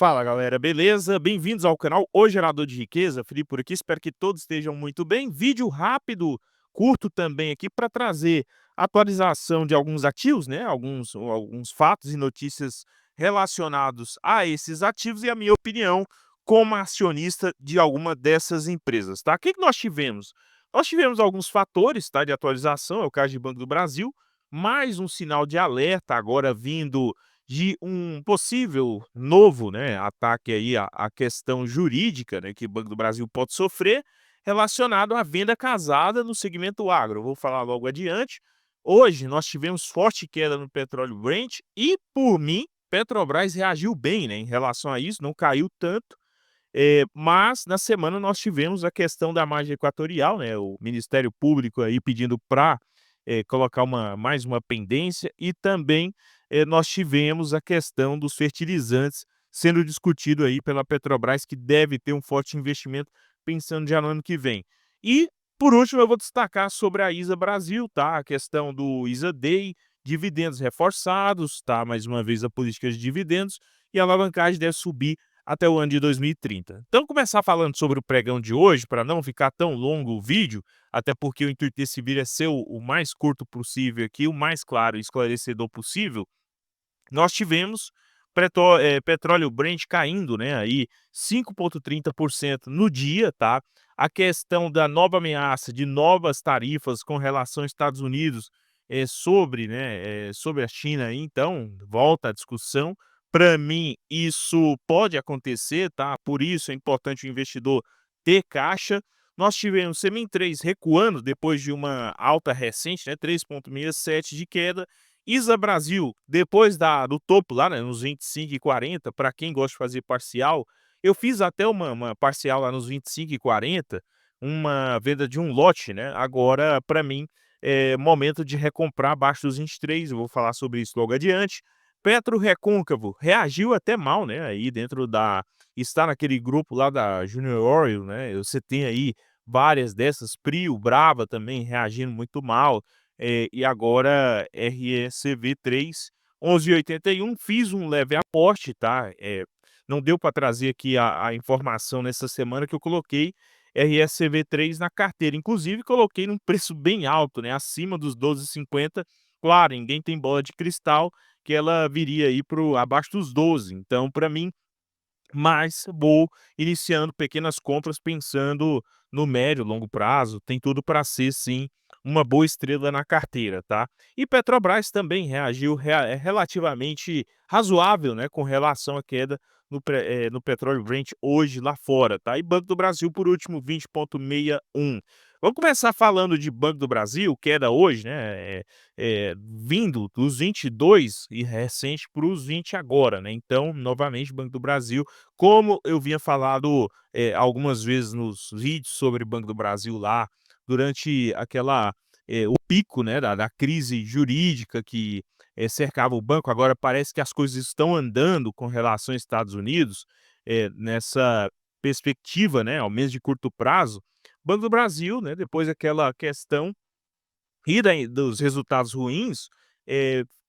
Fala galera, beleza? Bem-vindos ao canal O Gerador de Riqueza, Felipe por aqui, espero que todos estejam muito bem. Vídeo rápido, curto também aqui para trazer atualização de alguns ativos, né? Alguns fatos e notícias relacionados a esses ativos e a minha opinião como acionista de alguma dessas empresas, tá? O que nós tivemos? Nós tivemos alguns fatores, tá, de atualização, é o caso de Banco do Brasil, mais um sinal de alerta agora vindo de um possível novo, né, ataque aí à questão jurídica, né, que o Banco do Brasil pode sofrer, relacionado à venda casada no segmento agro. Eu vou falar logo adiante. Hoje nós tivemos forte queda no petróleo Brent e, por mim, Petrobras reagiu bem, né, em relação a isso, não caiu tanto. Mas na semana nós tivemos a questão da margem equatorial, né, o Ministério Público aí pedindo para colocar mais uma pendência e também, nós tivemos a questão dos fertilizantes sendo discutido aí pela Petrobras, que deve ter um forte investimento pensando já no ano que vem. E, por último, eu vou destacar sobre a ISA Brasil, tá, a questão do ISA Day, dividendos reforçados, tá, mais uma vez a política de dividendos, e a alavancagem deve subir até o ano de 2030. Então, começar falando sobre o pregão de hoje, para não ficar tão longo o vídeo, até porque o intuito desse vídeo é ser o mais curto possível aqui, o mais claro e esclarecedor possível. Nós tivemos petróleo Brent caindo, né, aí 5,30% no dia, tá? A questão da nova ameaça de novas tarifas com relação aos Estados Unidos, sobre a China aí, então volta a discussão. Para mim, isso pode acontecer, tá? Por isso é importante o investidor ter caixa. Nós tivemos Semin 3 recuando depois de uma alta recente, né, 3,67 de queda. ISA Brasil, depois do topo lá, né, nos 25,40, para quem gosta de fazer parcial, eu fiz até uma parcial lá nos 25,40, uma venda de um lote, né? Agora, para mim, é momento de recomprar abaixo dos 23, eu vou falar sobre isso logo adiante. Petro Recôncavo reagiu até mal, né? Aí dentro está naquele grupo lá da Junior Oil, né? Você tem aí várias dessas, Prio, Brava também reagindo muito mal. E agora RECV3 11,81, fiz um leve aporte, tá? Não deu para trazer aqui a informação nessa semana que eu coloquei RSCV3 na carteira, inclusive coloquei num preço bem alto, né, acima dos 12,50. Claro, ninguém tem bola de cristal que ela viria aí abaixo dos 12, então para mim, mas vou iniciando pequenas compras pensando no médio, longo prazo, tem tudo para ser sim uma boa estrela na carteira, tá? E Petrobras também reagiu relativamente razoável, né, com relação à queda no petróleo Brent hoje lá fora, tá? E Banco do Brasil, por último, 20,61. Vamos começar falando de Banco do Brasil, queda hoje, né? Vindo dos 22 e recente para os 20 agora, né? Então, novamente, Banco do Brasil, como eu vinha falado algumas vezes nos vídeos sobre Banco do Brasil lá, durante o pico, né, da crise jurídica que cercava o banco, agora parece que as coisas estão andando com relação aos Estados Unidos, nessa perspectiva, né, ao menos de curto prazo. Banco do Brasil, né, depois daquela questão e dos resultados ruins,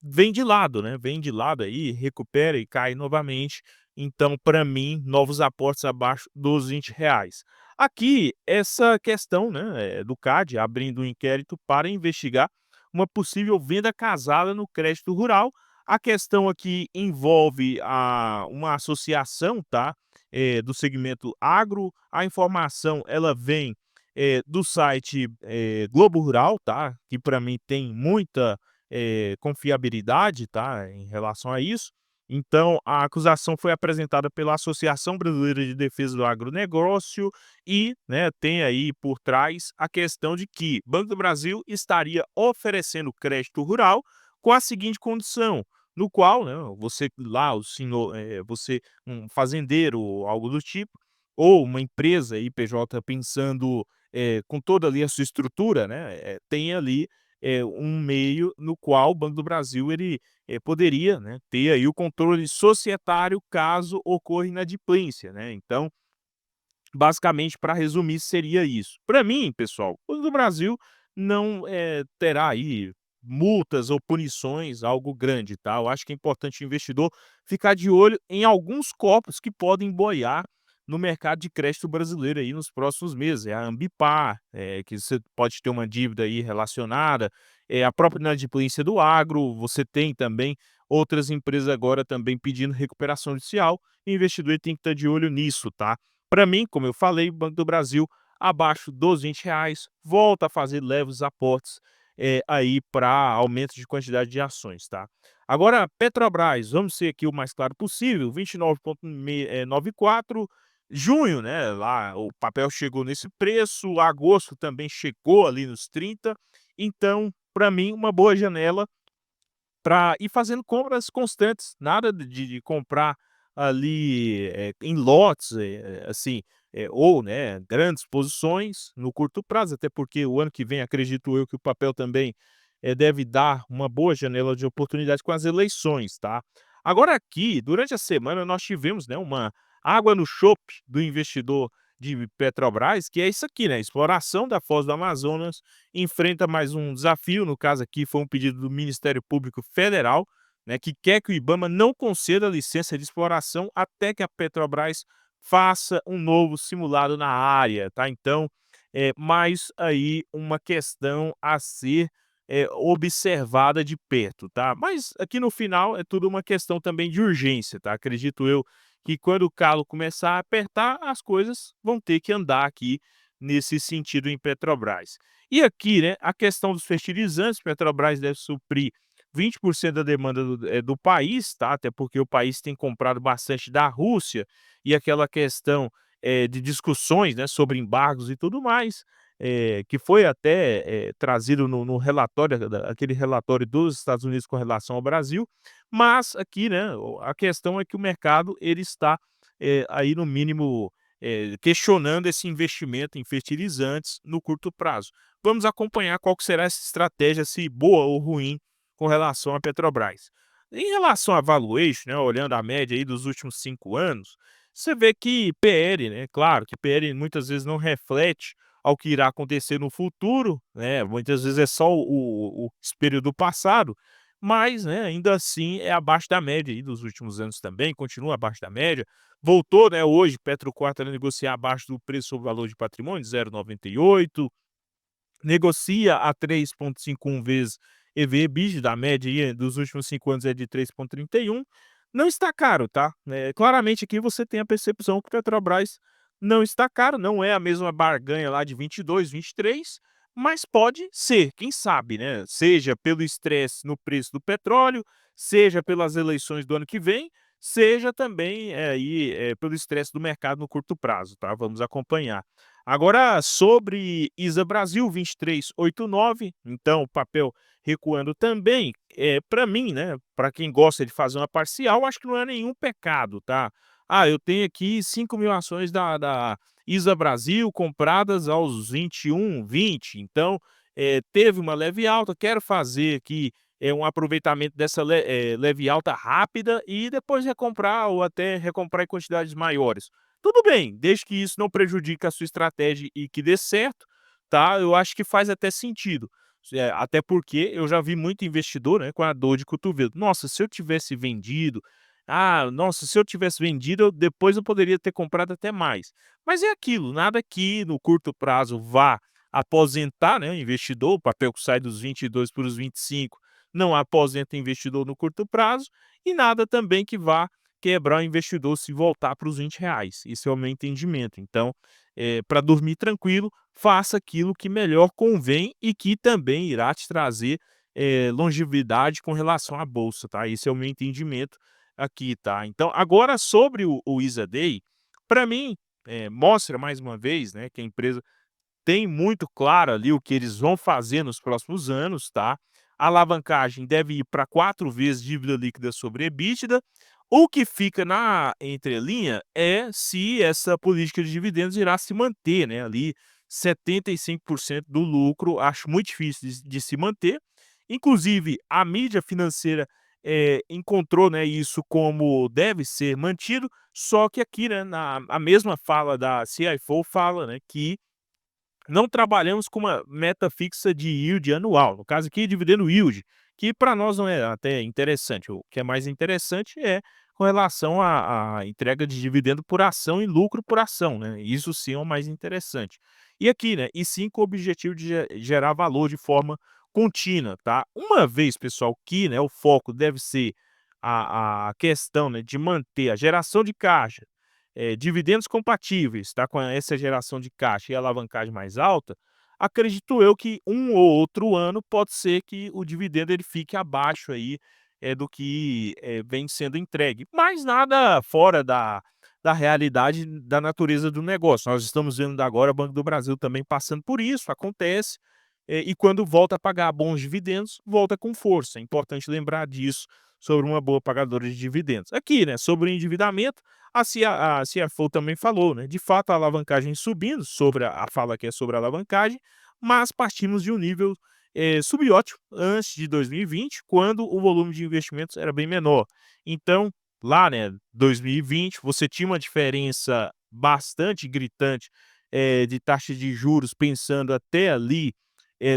vem de lado, né, vem de lado aí, recupera e cai novamente. Então, para mim, novos aportes abaixo dos R$ 20. Aqui, essa questão, né, do CAD abrindo um inquérito para investigar uma possível venda casada no crédito rural. A questão aqui envolve uma associação, tá, do segmento agro. A informação ela vem do site, Globo Rural, tá, que para mim tem muita, confiabilidade, tá, em relação a isso. Então, a acusação foi apresentada pela Associação Brasileira de Defesa do Agronegócio e, né, tem aí por trás a questão de que Banco do Brasil estaria oferecendo crédito rural com a seguinte condição, no qual, né, você lá, o senhor, você, um fazendeiro ou algo do tipo, ou uma empresa aí, PJ, pensando com toda ali a sua estrutura, né, tem ali, um meio no qual o Banco do Brasil ele, poderia, né, ter aí o controle societário caso ocorra inadimplência, né. Então, basicamente, para resumir, seria isso. Para mim, pessoal, o Banco do Brasil não, terá aí multas ou punições, algo grande, tá. Eu acho que é importante o investidor ficar de olho em alguns corpos que podem boiar no mercado de crédito brasileiro aí nos próximos meses. É a Ambipar, que você pode ter uma dívida aí relacionada, a própria inadimplência do agro, você tem também outras empresas agora também pedindo recuperação judicial, e o investidor tem que estar de olho nisso, tá. Para mim, como eu falei, o Banco do Brasil abaixo dos R$ 20, volta a fazer leves aportes, aí para aumento de quantidade de ações, tá. Agora Petrobras, vamos ser aqui o mais claro possível, 29,94, junho, né, lá o papel chegou nesse preço, agosto também chegou ali nos 30, então para mim uma boa janela para ir fazendo compras constantes, nada de comprar ali, em lotes, assim, ou, né, grandes posições no curto prazo, até porque o ano que vem acredito eu que o papel também, deve dar uma boa janela de oportunidade com as eleições, tá. Agora aqui, durante a semana nós tivemos, né, uma água no chope do investidor de Petrobras, que é isso aqui, né, exploração da Foz do Amazonas, enfrenta mais um desafio, no caso aqui foi um pedido do Ministério Público Federal, né, que quer que o IBAMA não conceda licença de exploração até que a Petrobras faça um novo simulado na área, tá? Então, mais aí uma questão a ser, observada de perto, tá? Mas aqui no final é tudo uma questão também de urgência, tá? Acredito eu que quando o calo começar a apertar, as coisas vão ter que andar aqui nesse sentido em Petrobras. E aqui, né, a questão dos fertilizantes, Petrobras deve suprir 20% da demanda do país, tá, até porque o país tem comprado bastante da Rússia, e aquela questão, de discussões, né, sobre embargos e tudo mais, que foi até, trazido no relatório aquele relatório dos Estados Unidos com relação ao Brasil, mas aqui, né, a questão é que o mercado ele está, aí no mínimo, questionando esse investimento em fertilizantes no curto prazo. Vamos acompanhar qual que será essa estratégia, se boa ou ruim, com relação à Petrobras. Em relação à valuation, né, olhando a média aí dos últimos 5 anos, você vê que PL, né, claro que PL muitas vezes não reflete ao que irá acontecer no futuro, né, muitas vezes é só o espelho do passado, mas, né, ainda assim é abaixo da média aí dos últimos anos também, continua abaixo da média. Voltou, né, hoje Petro 4 a negociar abaixo do preço sobre valor de patrimônio, 0,98, negocia a 3,51 vezes EV/EBITDA, a média aí dos últimos 5 anos é de 3,31. Não está caro, tá? Claramente aqui você tem a percepção que Petrobras não está caro, não é a mesma barganha lá de 22, 23, mas pode ser, quem sabe, né? Seja pelo estresse no preço do petróleo, seja pelas eleições do ano que vem, seja também aí, pelo estresse do mercado no curto prazo, tá? Vamos acompanhar. Agora sobre ISA Brasil 23,89, então o papel recuando também, para mim, né, para quem gosta de fazer uma parcial, acho que não é nenhum pecado, tá. Ah, eu tenho aqui 5.000 ações da ISA Brasil compradas aos 21,20, então, teve uma leve alta, quero fazer aqui, um aproveitamento dessa leve alta rápida e depois recomprar ou até recomprar em quantidades maiores. Tudo bem, desde que isso não prejudique a sua estratégia e que dê certo, tá, eu acho que faz até sentido. Até porque eu já vi muito investidor, né, com a dor de cotovelo. "Nossa, se eu tivesse vendido, nossa, se eu tivesse vendido, depois eu poderia ter comprado até mais". Mas é aquilo, nada que no curto prazo vá aposentar, né, o investidor, o papel que sai dos 22 para os 25 não aposenta o investidor no curto prazo, e nada também que vá quebrar o investidor se voltar para os R$ 20. Isso é o meu entendimento. Então, para dormir tranquilo, faça aquilo que melhor convém e que também irá te trazer, longevidade com relação à bolsa, tá? Esse é o meu entendimento aqui, tá? Então, agora sobre o ISA Day, para mim, mostra mais uma vez, né, que a empresa tem muito claro ali o que eles vão fazer nos próximos anos, tá? A alavancagem deve ir para 4 vezes dívida líquida sobre EBITDA. O que fica na entrelinha é se essa política de dividendos irá se manter, né, ali 75% do lucro, acho muito difícil de se manter. Inclusive, a mídia financeira, encontrou, né, isso como deve ser mantido, só que aqui, né, a mesma fala da CFO fala, né, que não trabalhamos com uma meta fixa de yield anual, no caso aqui dividendo yield, que para nós não é até interessante, o que é mais interessante é com relação à entrega de dividendo por ação e lucro por ação, né, isso sim é o mais interessante. E aqui, né, e sim com o objetivo de gerar valor de forma contínua, tá. Uma vez, pessoal, que, né, o foco deve ser a questão, né, de manter a geração de caixa, dividendos compatíveis, tá, com essa geração de caixa e alavancagem mais alta, acredito eu que um ou outro ano pode ser que o dividendo ele fique abaixo aí, do que, vem sendo entregue, mas nada fora da realidade da natureza do negócio. Nós estamos vendo agora o Banco do Brasil também passando por isso, acontece, e quando volta a pagar bons dividendos, volta com força. É importante lembrar disso sobre uma boa pagadora de dividendos. Aqui, né, sobre o endividamento, a CFO também falou, né, de fato a alavancagem subindo, sobre a fala que é sobre a alavancagem, mas partimos de um nível, subótimo antes de 2020, quando o volume de investimentos era bem menor. Então, lá, né, 2020, você tinha uma diferença bastante gritante, de taxa de juros pensando até ali,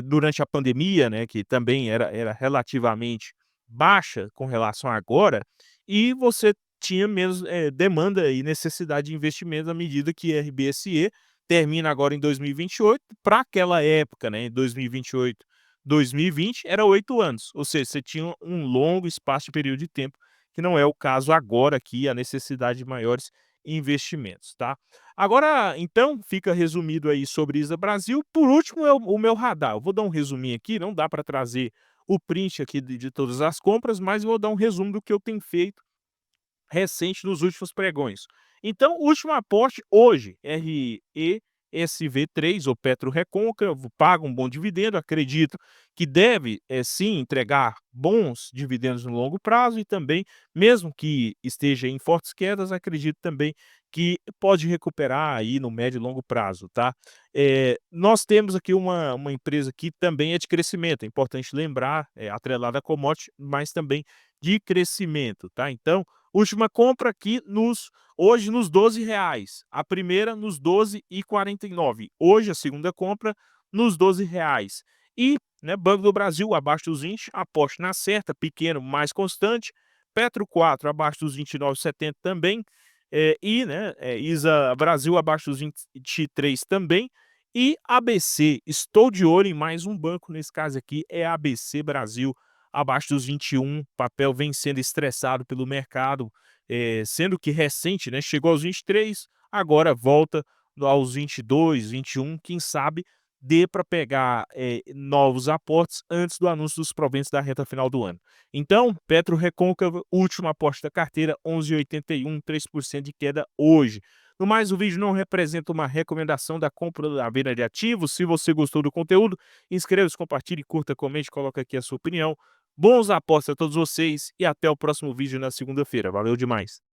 durante a pandemia, né, que também era relativamente baixa com relação a agora, e você tinha menos, demanda e necessidade de investimento à medida que RBSE termina agora em 2028, para aquela época, né, em 2028, 2020, era 8 anos, ou seja, você tinha um longo espaço de período de tempo, que não é o caso agora aqui, a necessidade de maiores investimentos, tá. Agora, então, fica resumido aí sobre ISA Brasil. Por último, é o meu radar. Eu vou dar um resuminho aqui, não dá para trazer o print aqui de todas as compras, mas vou dar um resumo do que eu tenho feito recente nos últimos pregões. Então, o último aporte hoje, RESV3 ou Petro Recôncavo, paga um bom dividendo, acredito que deve, sim entregar bons dividendos no longo prazo e também, mesmo que esteja em fortes quedas, acredito também que pode recuperar aí no médio e longo prazo, tá. Nós temos aqui uma empresa que também é de crescimento, é importante lembrar, atrelada a commodity, mas também de crescimento, tá. Então, última compra aqui hoje nos R$ 12, a primeira nos 12,49. Hoje a segunda compra nos R$ 12. E, né, Banco do Brasil abaixo dos 20, aposte na certa, pequeno, mais constante. Petro 4 abaixo dos 29,70 também. E, né, ISA Brasil abaixo dos 23 também. E ABC, estou de olho em mais um banco, nesse caso aqui é ABC Brasil, abaixo dos 21, papel vem sendo estressado pelo mercado, sendo que recente, né, chegou aos 23, agora volta aos 22, 21, quem sabe dê para pegar, novos aportes antes do anúncio dos proventos da reta final do ano. Então, Petro Recôncavo, último aporte da carteira, 11,81, 3% de queda hoje. No mais, o vídeo não representa uma recomendação da compra da venda de ativos. Se você gostou do conteúdo, inscreva-se, compartilhe, curta, comente, coloque aqui a sua opinião. Bons apostas a todos vocês e até o próximo vídeo na segunda-feira. Valeu demais!